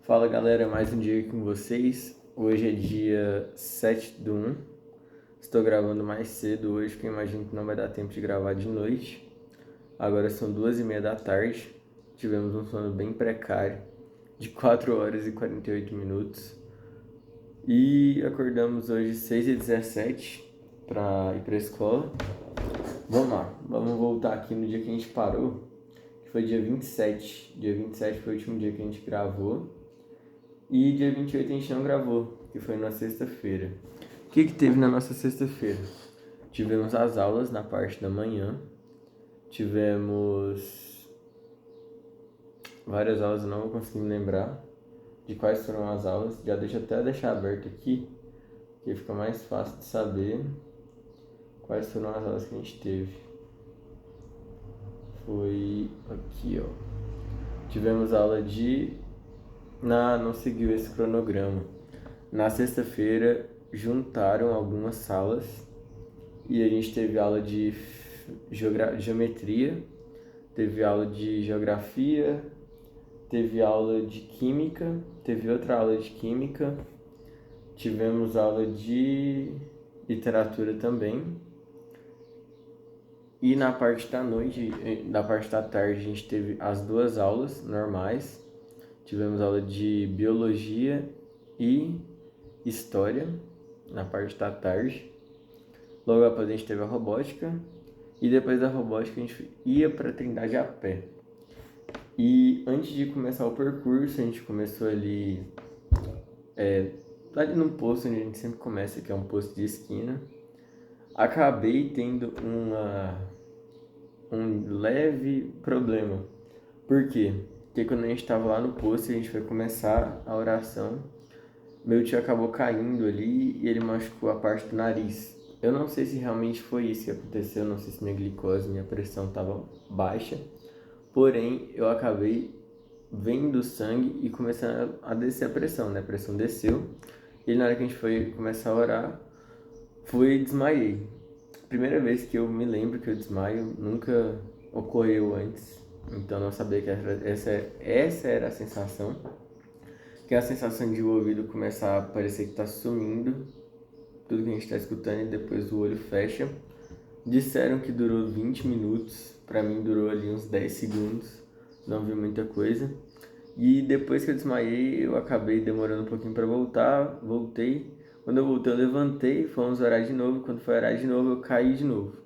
Fala galera, mais um dia aqui com vocês. Hoje é dia 7/1. Estou gravando mais cedo hoje, porque eu imagino que não vai dar tempo de gravar de noite. Agora são 2h30 da tarde. Tivemos um sono bem precário, de 4 horas e 48 minutos. E acordamos hoje 6h17 para ir para a escola. Vamos lá, vamos voltar aqui no dia que a gente parou, que foi dia 27. Dia 27 foi o último dia que a gente gravou. E dia 28 a gente não gravou, que foi na sexta-feira. O que teve na nossa sexta-feira? Tivemos as aulas na parte da manhã. Tivemos várias aulas, eu não vou conseguir me lembrar de quais foram as aulas. Já deixar aberto aqui, que fica mais fácil de saber quais foram as aulas que a gente teve. Foi aqui, ó. Tivemos aula de... Não seguiu esse cronograma. Na sexta-feira juntaram algumas salas e a gente teve aula de geometria, teve aula de geografia, teve aula de química, teve outra aula de química, tivemos aula de literatura também. E na parte da noite, da parte da tarde, a gente teve as duas aulas normais. Tivemos aula de biologia e história na parte da tarde. Logo após a gente teve a robótica. E depois da robótica a gente ia para Trindade a pé. E antes de começar o percurso, a gente começou ali num posto onde a gente sempre começa, que é um posto de esquina. Acabei tendo um leve problema. Por quê? Porque quando a gente estava lá no posto e a gente foi começar a oração, meu tio acabou caindo ali e ele machucou a parte do nariz. Eu não sei se realmente foi isso que aconteceu, não sei se minha glicose, minha pressão estava baixa, porém eu acabei vendo sangue e começando a descer a pressão, né? A pressão desceu e na hora que a gente foi começar a orar, desmaiei. Primeira vez que eu me lembro que eu desmaio, nunca ocorreu antes. Então não sabia que essa era a sensação. Que é a sensação de o ouvido começar a parecer que está sumindo tudo que a gente está escutando e depois o olho fecha. Disseram que durou 20 minutos, para mim durou ali uns 10 segundos, não vi muita coisa. E depois que eu desmaiei, eu acabei demorando um pouquinho para voltar, voltei. Quando eu voltei, eu levantei, fomos orar de novo. Quando foi orar de novo, eu caí de novo.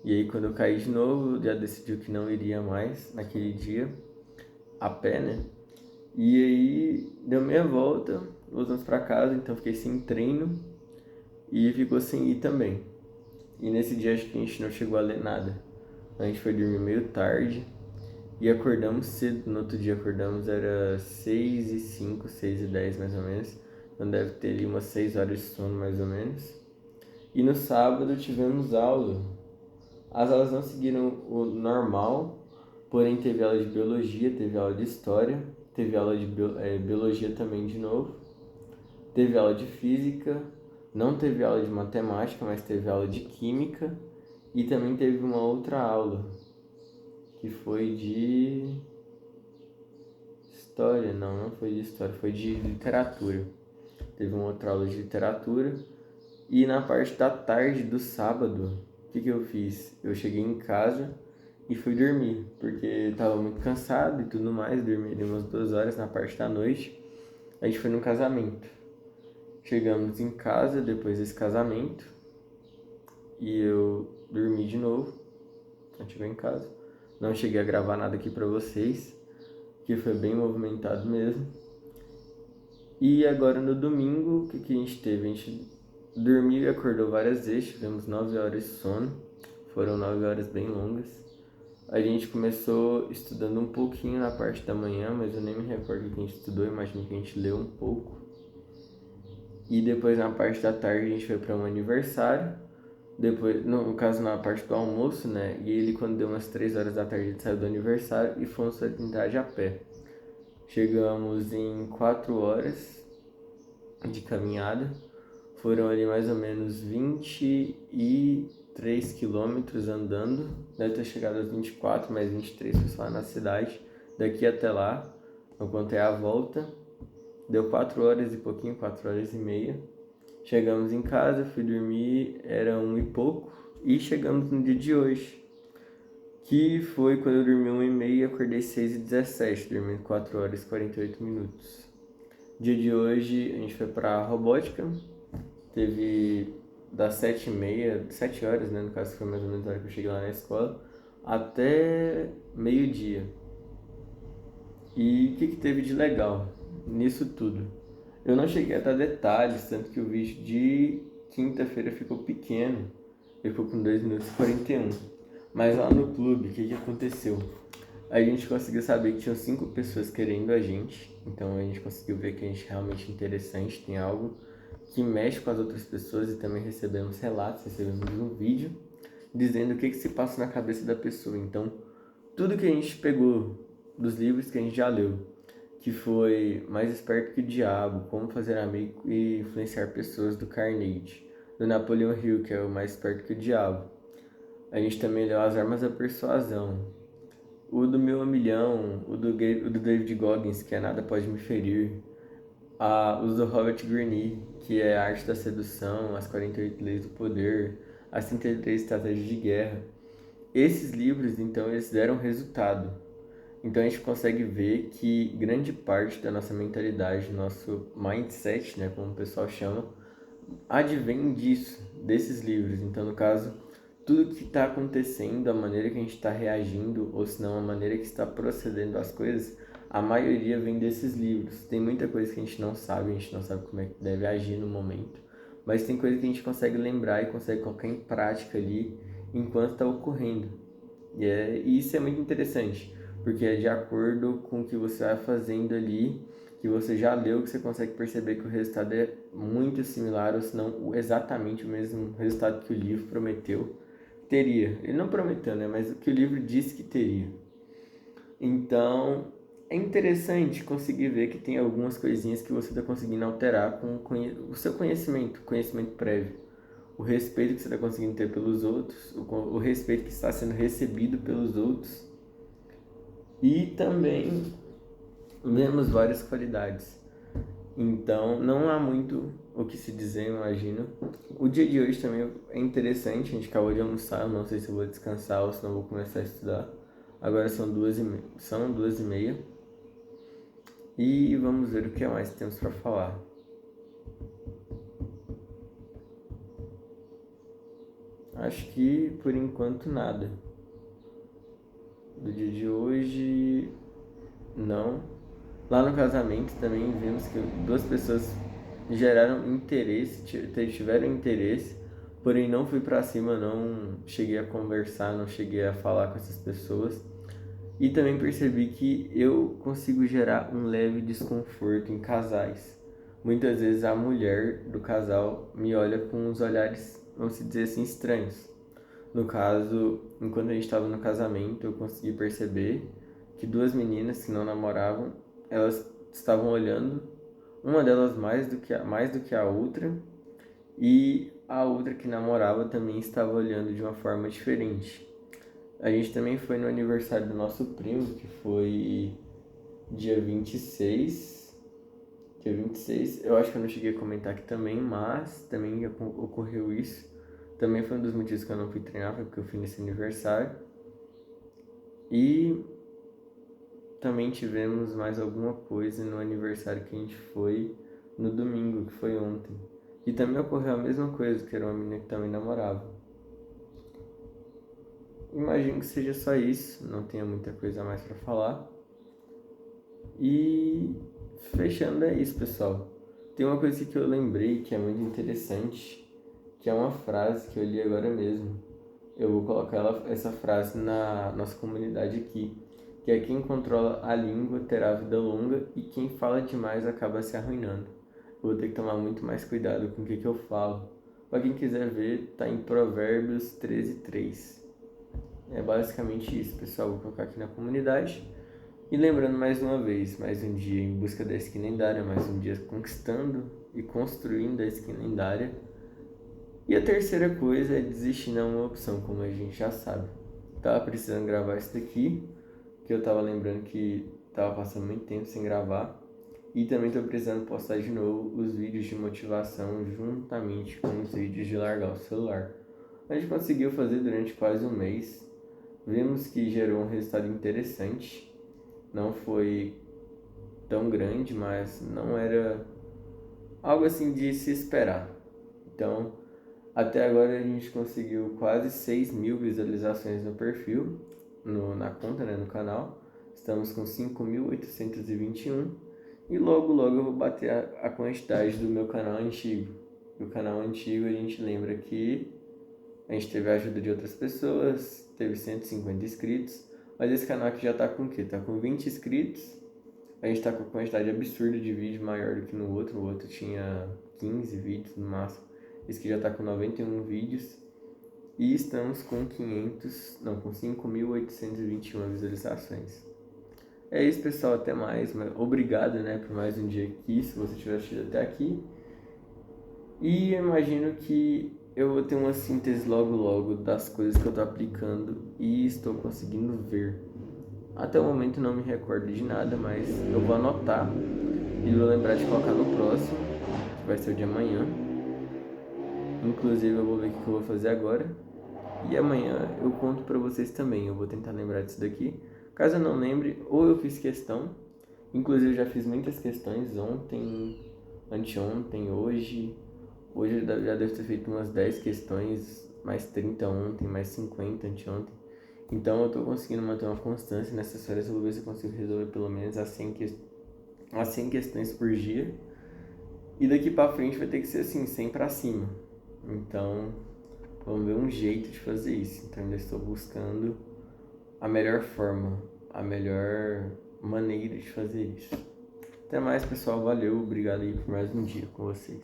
E aí, quando eu caí de novo, já decidiu que não iria mais naquele dia, a pé, né? E aí, deu meia volta, voltamos pra casa, então fiquei sem treino e ficou sem ir também. E nesse dia, acho que a gente não chegou a ler nada. A gente foi dormir meio tarde e acordamos cedo. No outro dia, era 6h05, 6h10 mais ou menos. Então deve ter ali umas 6 horas de sono mais ou menos. E no sábado tivemos aula. As aulas não seguiram o normal, porém teve aula de biologia, teve aula de história, teve aula de biologia também de novo, teve aula de física, não teve aula de matemática, mas teve aula de química e também teve uma outra aula, que foi de história, não foi de história, foi de literatura. Teve uma outra aula de literatura e na parte da tarde do sábado, o que eu fiz? Eu cheguei em casa e fui dormir, porque estava muito cansado e tudo mais, dormi ali umas 2 horas na parte da noite. A gente foi num casamento. Chegamos em casa depois desse casamento e eu dormi de novo. A gente chegou em casa. Não cheguei a gravar nada aqui pra vocês, que foi bem movimentado mesmo. E agora no domingo, o que a gente teve? A gente dormiu e acordou várias vezes, tivemos 9 horas de sono, foram 9 horas bem longas. A gente começou estudando um pouquinho na parte da manhã, mas eu nem me recordo o que a gente estudou, imagino que a gente leu um pouco. E depois na parte da tarde a gente foi para um aniversário, depois, no caso na parte do almoço, né? E ele quando deu umas 3 horas da tarde a gente saiu do aniversário e fomos para a Trindade a pé. Chegamos em 4 horas de caminhada. Foram ali mais ou menos 23 quilômetros andando. Deve ter chegado aos 24, mas 23 foi só na cidade. Daqui até lá, eu contei a volta. Deu 4 horas e pouquinho, 4 horas e meia. Chegamos em casa, fui dormir, era 1 e pouco. E chegamos no dia de hoje, que foi quando eu dormi 1 e meia e acordei 6h17, dormindo 4 horas e 48 minutos. Dia de hoje a gente foi pra robótica, teve das 7h30, 7 horas, né, no caso foi mais ou menos a hora que eu cheguei lá na escola, até meio-dia. E o que teve de legal nisso tudo? Eu não cheguei a dar detalhes, tanto que o vídeo de quinta-feira ficou pequeno, ele ficou com 2 minutos e 41. Mas lá no clube, o que aconteceu? A gente conseguiu saber que tinham 5 pessoas querendo a gente, então a gente conseguiu ver que a gente é realmente interessante, tem algo que mexe com as outras pessoas, e também recebemos relatos, recebemos um vídeo dizendo o que se passa na cabeça da pessoa. Então, tudo que a gente pegou dos livros que a gente já leu, que foi Mais Esperto que o Diabo, Como Fazer Amigo e Influenciar Pessoas, do Carnegie, do Napoleon Hill, que é o Mais Esperto que o Diabo. A gente também leu As Armas da Persuasão, o do Meu Milhão, o do David Goggins, que é Nada Pode Me Ferir, os do Robert Greene, que é A Arte da Sedução, As 48 Leis do Poder, As 33 Estratégias de Guerra. Esses livros, então, eles deram resultado. Então a gente consegue ver que grande parte da nossa mentalidade, nosso mindset, né, como o pessoal chama, advém disso, desses livros. Então, no caso, tudo que está acontecendo, a maneira que a gente está reagindo, ou se não, a maneira que está procedendo às coisas, a maioria vem desses livros. Tem muita coisa que a gente não sabe, a gente não sabe como é que deve agir no momento, mas tem coisa que a gente consegue lembrar e consegue colocar em prática ali enquanto está ocorrendo. E isso é muito interessante, porque é de acordo com o que você vai fazendo ali, que você já leu, que você consegue perceber que o resultado é muito similar, ou se não exatamente o mesmo resultado que o livro prometeu teria. Ele não prometeu, né? Mas o que o livro disse que teria. Então, é interessante conseguir ver que tem algumas coisinhas que você está conseguindo alterar com o seu conhecimento prévio. O respeito que você está conseguindo ter pelos outros, o respeito que está sendo recebido pelos outros. E também vemos várias qualidades. Então, não há muito o que se dizer, eu imagino. O dia de hoje também é interessante, a gente acabou de almoçar, eu não sei se eu vou descansar ou se não vou começar a estudar. Agora são 2h30. E vamos ver o que mais temos para falar. Acho que por enquanto nada. Do dia de hoje, não. Lá no casamento também vimos que 2 pessoas geraram interesse, tiveram interesse, porém não fui pra cima, não cheguei a conversar, não cheguei a falar com essas pessoas. E também percebi que eu consigo gerar um leve desconforto em casais. Muitas vezes a mulher do casal me olha com uns olhares, vamos dizer assim, estranhos. No caso, enquanto a gente estava no casamento, eu consegui perceber que 2 meninas que não namoravam, elas estavam olhando, uma delas mais do que a outra, e a outra que namorava também estava olhando de uma forma diferente. A gente também foi no aniversário do nosso primo, que foi dia 26. Dia 26, eu acho que eu não cheguei a comentar aqui também, mas também ocorreu isso. Também foi um dos motivos que eu não fui treinar, foi porque eu fui nesse aniversário. E também tivemos mais alguma coisa no aniversário que a gente foi no domingo, que foi ontem. E também ocorreu a mesma coisa, que era uma menina que também namorava. Imagino que seja só isso, não tenha muita coisa a mais para falar. E fechando é isso, pessoal. Tem uma coisa que eu lembrei que é muito interessante, que é uma frase que eu li agora mesmo. Eu vou colocar essa frase na nossa comunidade aqui, que é: quem controla a língua terá vida longa e quem fala demais acaba se arruinando. Eu vou ter que tomar muito mais cuidado com o que eu falo. Para quem quiser ver, tá em Provérbios 13:3. É basicamente isso, pessoal. Vou colocar aqui na comunidade. E lembrando mais uma vez, mais um dia em busca da skin lendária, mais um dia conquistando e construindo a skin lendária. E a terceira coisa é desistir não é uma opção, como a gente já sabe. Tava precisando gravar isso daqui, que eu tava lembrando que tava passando muito tempo sem gravar. E também estou precisando postar de novo os vídeos de motivação juntamente com os vídeos de largar o celular. A gente conseguiu fazer durante quase um mês. Vimos que gerou um resultado interessante. Não foi tão grande, mas não era algo assim de se esperar. Então, até agora a gente conseguiu quase 6.000 visualizações no perfil, na conta, né, no canal. Estamos com 5.821 e logo logo eu vou bater a quantidade do meu canal antigo. O canal antigo a gente lembra que a gente teve a ajuda de outras pessoas, teve 150 inscritos, mas esse canal aqui já tá com o quê? Tá com 20 inscritos. A gente tá com a quantidade absurda de vídeo maior do que no outro. O outro tinha 15 vídeos no máximo. Esse aqui já tá com 91 vídeos. E estamos com 5.821 visualizações. É isso, pessoal. Até mais. Obrigado, né, por mais um dia aqui, se você tiver assistido até aqui. E eu imagino que eu vou ter uma síntese logo logo das coisas que eu tô aplicando e estou conseguindo ver. Até o momento não me recordo de nada, mas eu vou anotar e vou lembrar de colocar no próximo, que vai ser o de amanhã. Inclusive eu vou ver o que eu vou fazer agora. E amanhã eu conto pra vocês também. Eu vou tentar lembrar disso daqui. Caso eu não lembre, ou eu fiz questão. Inclusive eu já fiz muitas questões ontem, anteontem, hoje. Hoje eu já devo ter feito umas 10 questões, mais 30 ontem, mais 50 anteontem. Então eu tô conseguindo manter uma constância nessas férias. Eu vou ver se eu consigo resolver pelo menos as 100 questões por dia. E daqui pra frente vai ter que ser assim, 100 pra cima. Então vamos ver um jeito de fazer isso. Então ainda estou buscando a melhor forma, a melhor maneira de fazer isso. Até mais, pessoal. Valeu, obrigado aí por mais um dia com vocês.